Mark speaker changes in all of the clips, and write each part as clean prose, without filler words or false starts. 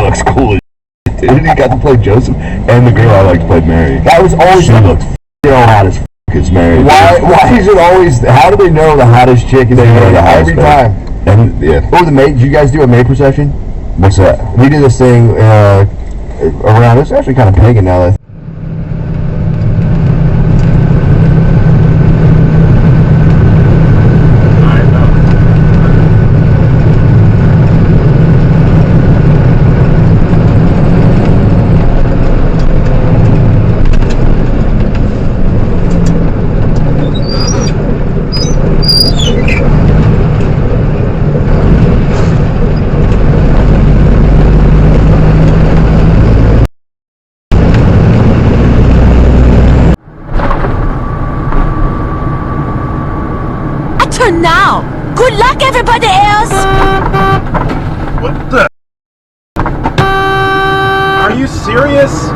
Speaker 1: looks cool as shit, dude. He got to play Joseph, and the girl I liked played Mary.
Speaker 2: That was always
Speaker 1: She looked hot as as Mary.
Speaker 2: Why is it always? How do they know the hottest chick is
Speaker 1: They know the hottest
Speaker 2: every
Speaker 1: babe.
Speaker 2: time?
Speaker 1: And yeah,
Speaker 2: Oh, the May. Did you guys do a May procession?
Speaker 1: what's that?
Speaker 2: We did this thing around. It's actually kind of pagan now. That
Speaker 3: now! Good luck, everybody else!
Speaker 4: What the? Are you serious?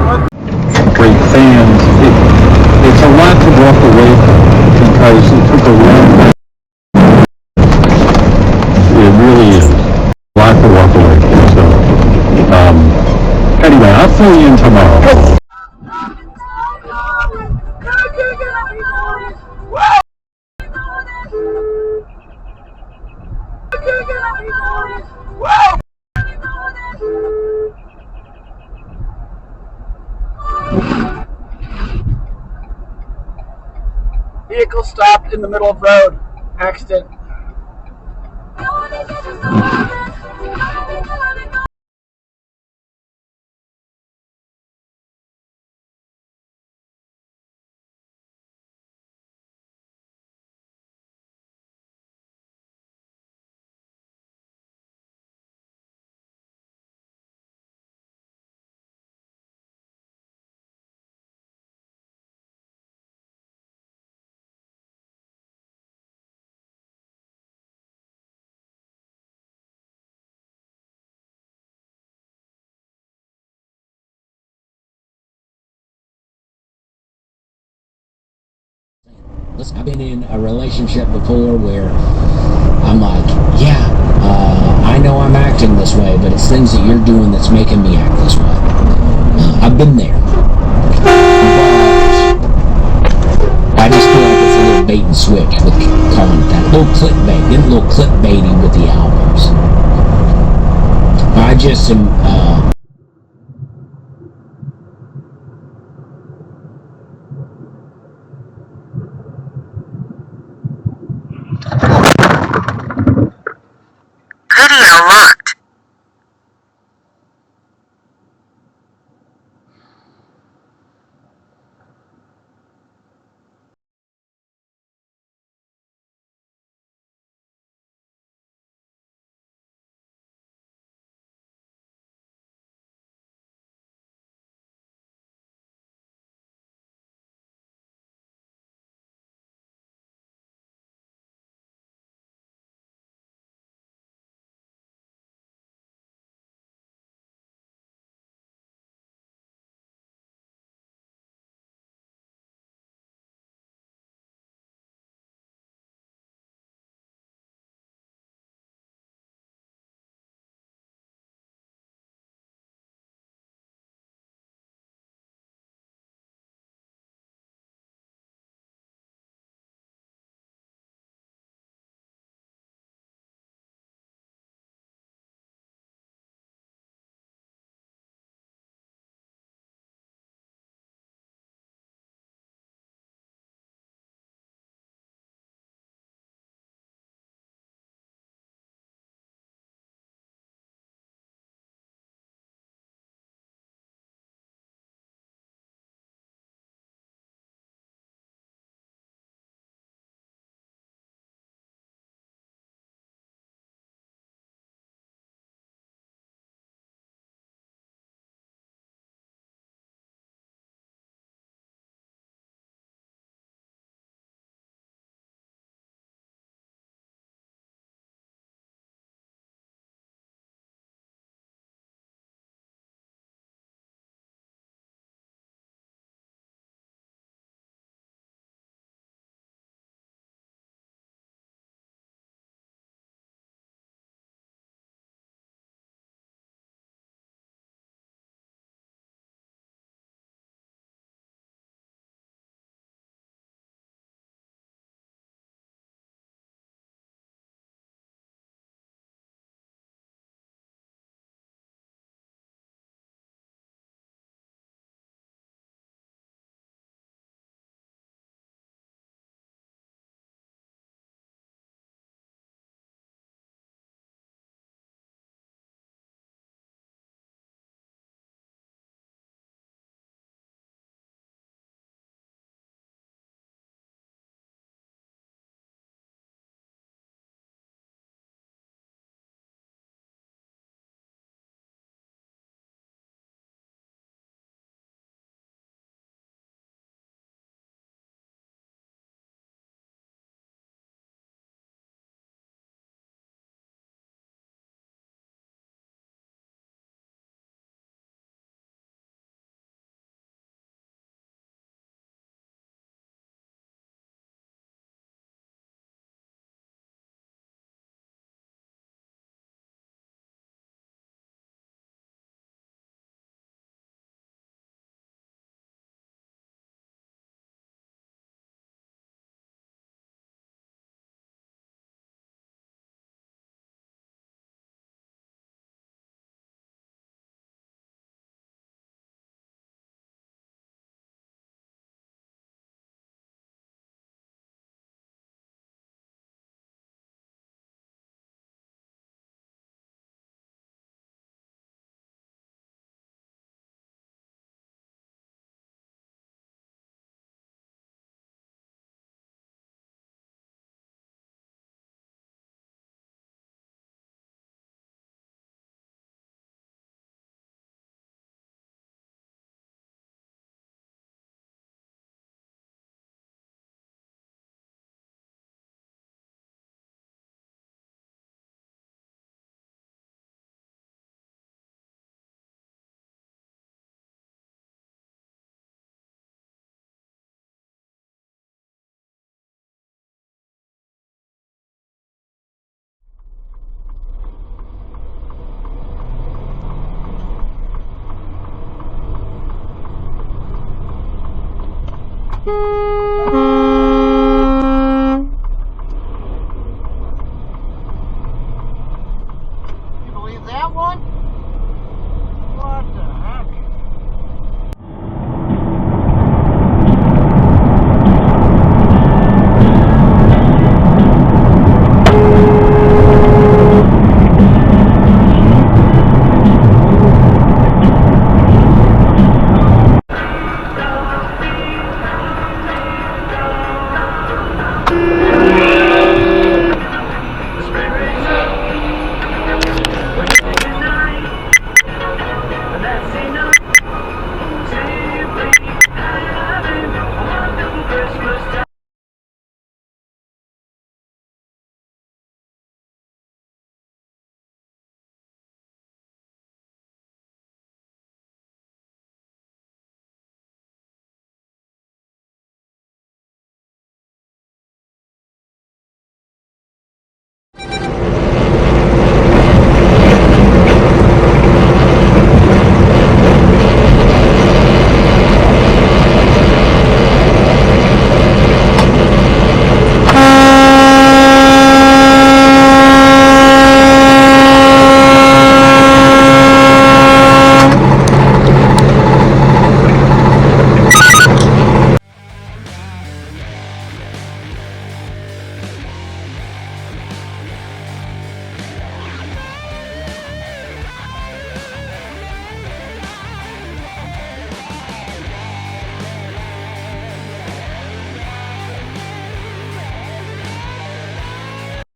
Speaker 4: What?
Speaker 5: Great fans. It's a lot to walk away from because it took a long time. It really is a lot to walk away from. So, anyway, I'll fill you in tomorrow.
Speaker 4: Vehicle stopped in the middle of road. Accident.
Speaker 6: Listen, I've been in a relationship before where I'm like, yeah, I know I'm acting this way, but it's things that you're doing that's making me act this way. I've been there. But I just feel like it's a little bait and switch with calling it that. A little clickbait. Getting a little clickbaity with the albums. I just am...
Speaker 3: Bye.